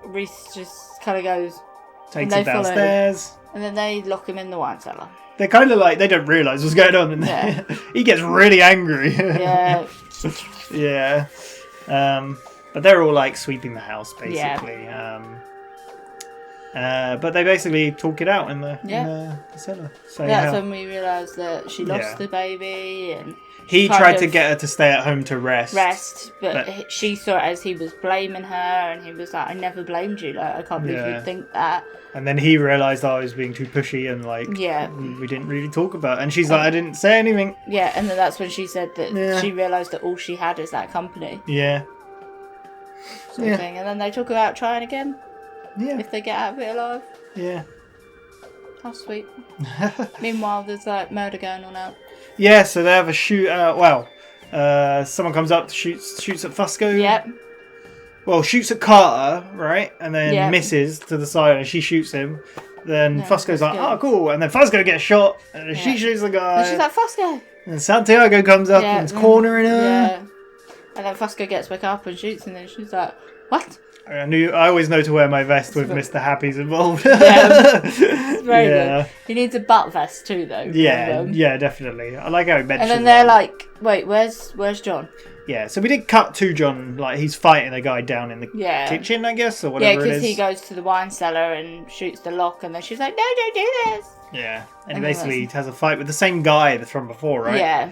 Reese just kind of goes, takes him downstairs. And then they lock him in the wine cellar. They're kind of like, they don't realise what's going on. And he gets really angry. Yeah. Yeah. But they're all like sweeping the house, basically. But they basically talk it out in the cellar. So that's when we realise that she lost the baby, and he tried to get her to stay at home to rest. But she saw it as he was blaming her, and he was like, "I never blamed you. Like, I can't believe you'd think that." And then he realised I was being too pushy and like, we didn't really talk about it. And she's like, I didn't say anything. Yeah, and then that's when she said that she realised that all she had is that company. Yeah. Sort of thing. And then they talk about trying again. Yeah. If they get out of it alive. Yeah. How sweet. Meanwhile, there's like murder going on out. Yeah, so they have a shootout. Someone comes up, shoots at Fusco. Yep. Well, shoots at Carter, right? And then misses to the side and she shoots him. Then Fusco's like, oh, cool. And then Fusco gets shot and she shoots the guy. And she's like, Fusco. And Santiago comes up and is cornering her. Yeah. And then Fusco gets back up and shoots and then she's like, what? I always know to wear my vest with Mr. Happy's involved. It's very good. He needs a butt vest too, though. Yeah, definitely. I like how he mentioned. And then they're like, "Wait, where's John?" Yeah, so we did cut to John, like he's fighting a guy down in the kitchen, I guess, or whatever it is. Yeah, because he goes to the wine cellar and shoots the lock, and then she's like, "No, don't do this." Yeah, and he basically has a fight with the same guy from before, right? Yeah,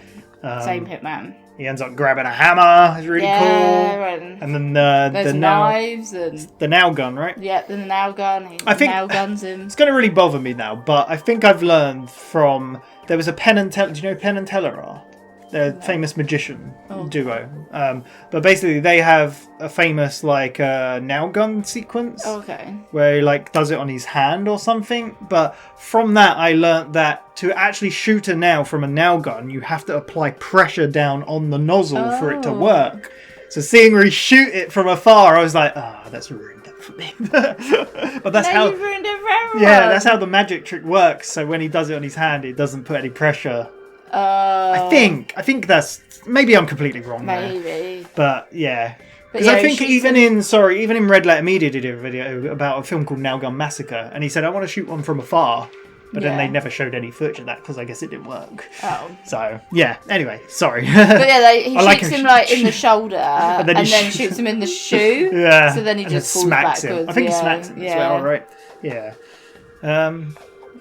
same hitman. He ends up grabbing a hammer. It's really cool. Right. And then there's knives and the nail gun, right? Yeah, the nail gun. I think nail guns him. It's going to really bother me now, but I think I've learned from there was a Penn and Teller. Do you know who Penn and Teller are? They're a famous magician duo. But basically, they have a famous like nail gun sequence. Okay. Where he like does it on his hand or something. But from that, I learnt that to actually shoot a nail from a nail gun, you have to apply pressure down on the nozzle for it to work. So seeing Reese shoot it from afar, I was like, that's ruined that for me. But that's how you've ruined it for everyone. Yeah, that's how the magic trick works. So when he does it on his hand, it doesn't put any pressure. I think that's maybe I'm completely wrong there. But yeah. Because I think even in Red Letter Media did a video about a film called Nail Gun Massacre, and he said I want to shoot one from afar, but then they never showed any footage of that because I guess it didn't work. Oh. So yeah. Anyway, sorry. But yeah, he shoots him like in the shoulder, and then shoots him in the shoe. Yeah. So then he just falls smacks backwards. him. I think he smacks him as well, right? Yeah.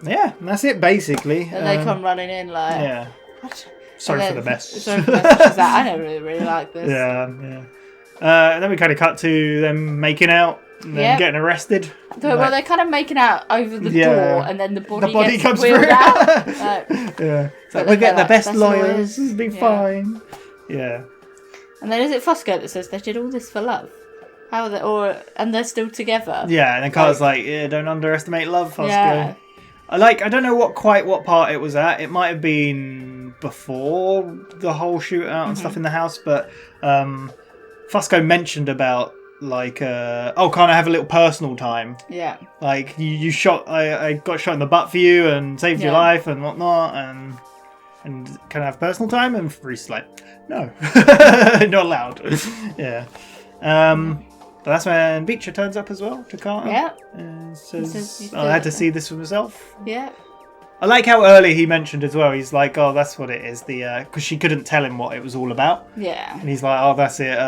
Yeah, and that's it basically. And they come running in like, yeah. What? Sorry for the mess. Sorry for the mess. She's like, I never really like this. Yeah. And then we kind of cut to them making out and then getting arrested. Well, they're kind of making out over the door, and then the body comes wheeled through. out. Yeah. So we'll get the best lawyers. It'll be fine. Yeah. And then is it Fusco that says they did all this for love? How are they? And they're still together. Yeah, and then Carter's like, don't underestimate love, Fusco. Yeah. I don't know what part it was at. It might have been before the whole shootout and stuff in the house, but Fusco mentioned about like, can't I have a little personal time? Yeah. Like you shot, I got shot in the butt for you and saved your life and whatnot, and can I have personal time? And Reese's like, no, not allowed. Yeah. But that's when Beecher turns up as well to Carter. Yeah. And says, I had to see this for myself. Yeah. I like how early he mentioned as well. He's like, oh, that's what it is. Because she couldn't tell him what it was all about. Yeah. And he's like, oh, that's it.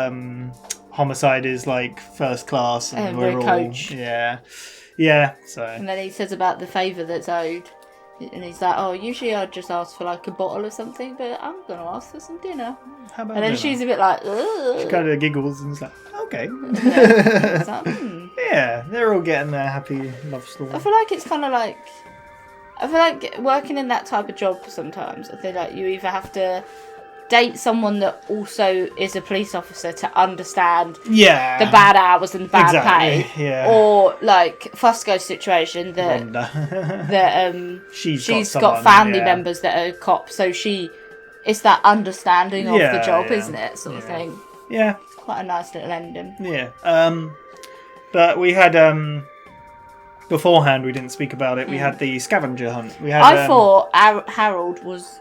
Homicide is like first class. And we're all... coach. Yeah. Yeah. So. And then he says about the favour that's owed. And he's like, oh, usually I'd just ask for like a bottle or something, but I'm going to ask for some dinner. How about and then dinner? She's a bit like, ugh. She kind of giggles and is like, okay. Yeah, like, yeah, they're all getting their happy love story. I feel like it's kind of like, working in that type of job sometimes, I feel like you either have to date someone that also is a police officer to understand the bad hours and the bad pay, or like Fusco's situation that she's got family members that are cops, so it's that understanding of the job, isn't it, sort of thing. Yeah, it's quite a nice little ending. Yeah. But we had beforehand, we didn't speak about it. We had the scavenger hunt. We had. I thought Harold was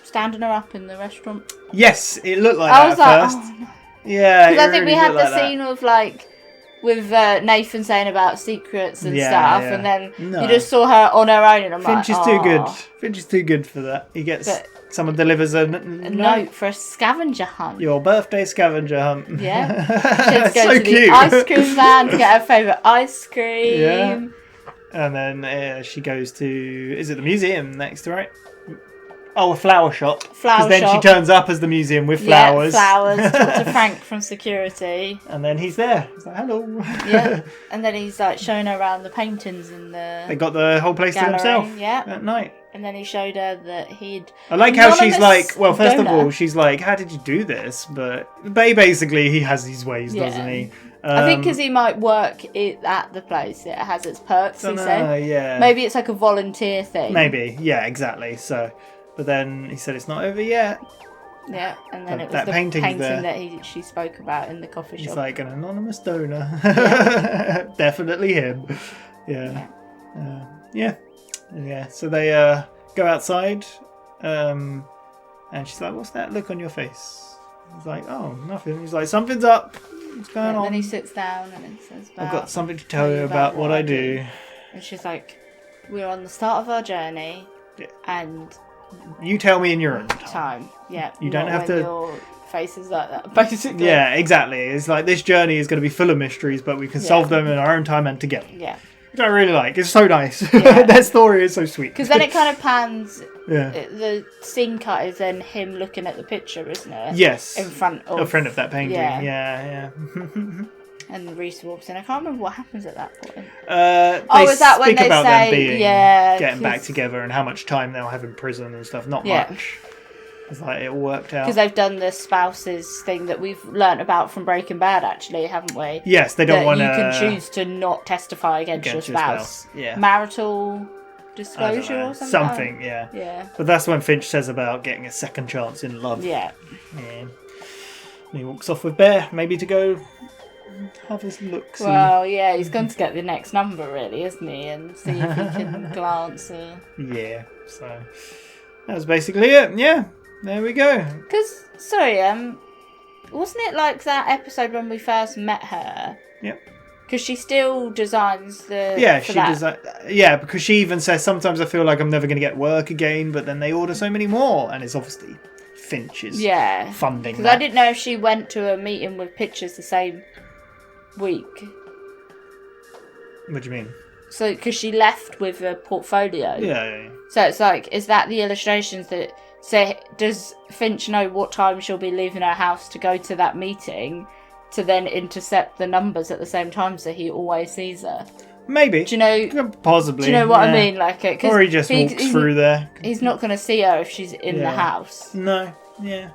standing her up in the restaurant. Yes, it looked like that at first. Oh, no. Yeah, because I think we had the like scene of like with Nathan saying about secrets and stuff, and then you just saw her on her own, and I'm Finch like, is too good. Finch is too good for that. He gets someone delivers a note for a scavenger hunt. Your birthday scavenger hunt. Yeah, she had to go so to cute. the ice cream van to get her favourite ice cream. Yeah, and then she goes to the museum next, right? Oh, a flower shop. Because then she turns up as the museum with flowers. Yeah, flowers. Talk to Frank from security. And then he's there. He's like, hello. Yeah. And then he's like showing her around the paintings in the They got the whole place gallery. to themselves at night. And then he showed her that he'd... I like how she's like, well, first donor. of all, she's like, how did you do this? But basically, he has his ways, doesn't he? I think because he might work at the place, it has its perks, he said. Yeah. Maybe it's like a volunteer thing. Maybe, yeah, exactly. So... But then he said it's not over yet. Yeah, and then it was that the painting that she spoke about in the coffee shop. He's like an anonymous donor. Definitely him. Yeah. Yeah. So they go outside, and she's like, "What's that look on your face?" He's like, "Oh, nothing." He's like, "Something's up. What's going on?" Then he sits down and it says, "I've got something to tell you about what I do." And she's like, "We're on the start of our journey, and." You tell me in your own time. Yeah. You don't have to. Your face is like that, basically. Yeah, exactly. It's like this journey is going to be full of mysteries, but we can solve them in our own time and together. Yeah. Which I really like. It's so nice. Their story is so sweet. Because then it kind of pans. Yeah. The scene cut is then him looking at the picture, isn't it? Yes. In front of that painting. Yeah. And Reese walks in. I can't remember what happens at that point. Is that when they about say, them being, yeah, getting back together and how much time they'll have in prison and stuff? Not much. It's like it all worked out. Because they've done the spouses thing that we've learnt about from Breaking Bad, actually, haven't we? Yes, they don't want to. You can choose to not testify against your spouse. Yeah. Marital disclosure or something. Something, yeah. Yeah. But that's when Finch says about getting a second chance in love. Yeah. And he walks off with Bear, maybe to go have his looks. Well, yeah, he's going to get the next number, really, isn't he? And see if he can glance. Yeah, so that was basically it. Yeah, there we go. Because, sorry, wasn't it like that episode when we first met her? Yep. Because she still designs the... Yeah, because she even says, sometimes I feel like I'm never going to get work again, but then they order so many more, and it's obviously Finch's funding. Because I didn't know if she went to a meeting with pictures the same week. What do you mean? So, because she left with a portfolio. Yeah. So it's like, is that the illustrations that say, does Finch know what time she'll be leaving her house to go to that meeting to then intercept the numbers at the same time so he always sees her? Maybe. Do you know? Possibly. Do you know what I mean? Like, or he just walks through there. He's not going to see her if she's in the house. No. Yeah.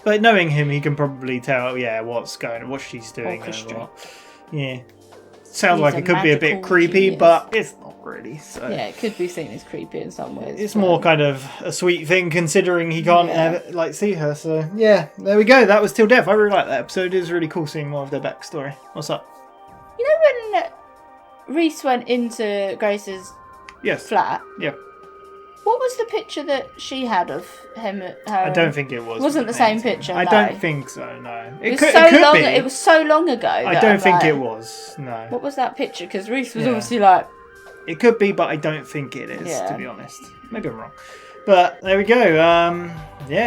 But knowing him, he can probably tell, what's going on, what she's doing. Yeah. Sounds like it could be a bit creepy, but it's not really. So. Yeah, it could be seen as creepy in some ways. It's more kind of a sweet thing, considering he can't see her. So yeah, there we go. That was Till Death. I really like that episode. It was really cool seeing more of their backstory. What's up? You know when Reese went into Grace's flat? Yeah. What was the picture that she had of him at her? I don't think it was. It wasn't the same picture. I don't think so. No. It could be. It was so long ago. I don't think it was. No. What was that picture? Because Reese was obviously like. It could be, but I don't think it is. To be honest, maybe I'm wrong. But there we go.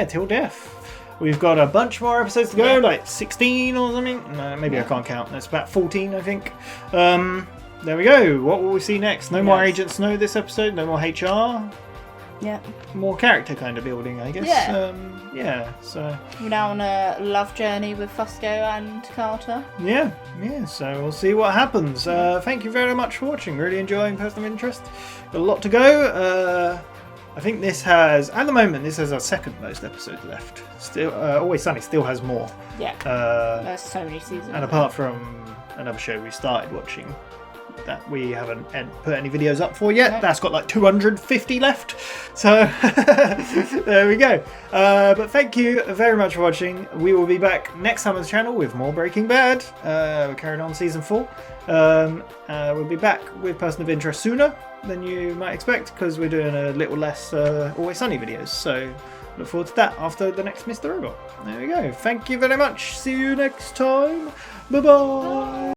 Till Death. We've got a bunch more episodes to go, like 16 or something. No, maybe I can't count. It's about 14, I think. There we go. What will we see next? No more Agent Snow this episode. No more HR. Yeah. More character kind of building, I guess. Yeah. So we're now on a love journey with Fusco and Carter. Yeah. So we'll see what happens. Thank you very much for watching. Really enjoying Person of Interest. Got a lot to go. I think this has, at the moment, our second most episodes left. Still, Always Sunny still has more. Yeah. There's so many seasons. And apart from another show we started watching that we haven't put any videos up for yet. That's got like 250 left. So there we go. But thank you very much for watching. We will be back next time on the channel with more Breaking Bad. We're carrying on season 4. We'll be back with Person of Interest sooner than you might expect because we're doing a little less Always Sunny videos. So look forward to that after the next Mr. Robot. There we go. Thank you very much. See you next time. Bye bye.